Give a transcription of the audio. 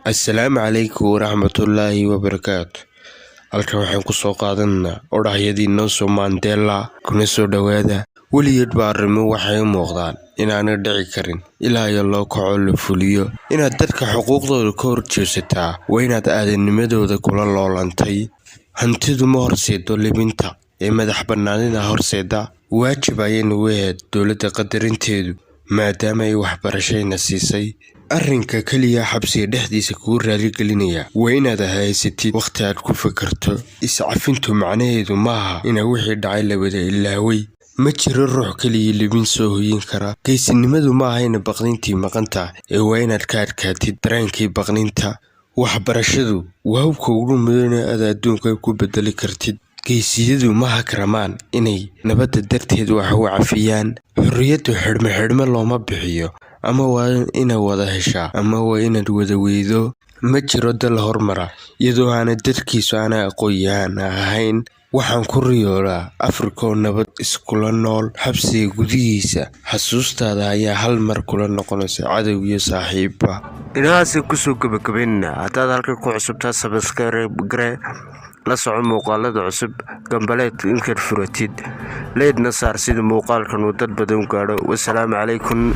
Assalaamu calaykum waraxmatullaahi wabarakaatu. Halkan waxaan ku soo qaadanaa odhahyadii Nelson Mandela kuna soo dhawaada. Weligeed baa arrimo waxay u muuqdaan inaanay dhici karin ilaa iyo loo kaco la fuliyo. Inaad dadka xuquuqdooda ka horjeesataa waa inaad aadanimadooda kula loolantay. Hantidu ma horseedo libinta ee madax bannaanida horseeda. Waajib ayaynu u ahayd dowladda qadarinteedu maadaama ay waxbarashayna siisay. Arrinka kaliya xabsiga dhexdiisa kugu raali gelinaya waa inaad haysatid waqti aad ku fikirto. Iscafintu macnaheedu maaha inaa wixii dhacay la wada ilaaway. Ma jiro ruux kaliya libin soo hoyin kara. Geesinimadu maaha in baqdintii maqanta ee waa inaad ka adkaatid dareenkii baqdinta. Waxbarashadu waa hubka ugu mudan ee aad adduunka ku bedeli kartid. Geesiyadu ma hakramaan inay nabadda darteed wax u cafiyaan. Xorriyaddu xidhmo looma bixiyo. Ama waa inaad wada heshaa ama waa inaad wada weydo. Ma jiro dal hormara iyadoo aanay dadkiisu aanay aqoon-yahan ahayn. Waxaan ku riyoodaa Afrika oo nabad iskula nool xabsiga gudihiisa. Xasuustaada ayaa hal mar kula noqonaysa cadow iyo saaxiibba. Inahaasi kusoo gabagabaynaa. Haddaad halkan ku cusubtaa subscribe garee, la soco muuqaalada cusub, gambaleed inkaad furatid leedna saar sida muuqaalkan uu dad badan gaadho. Wassalaamu calaykum.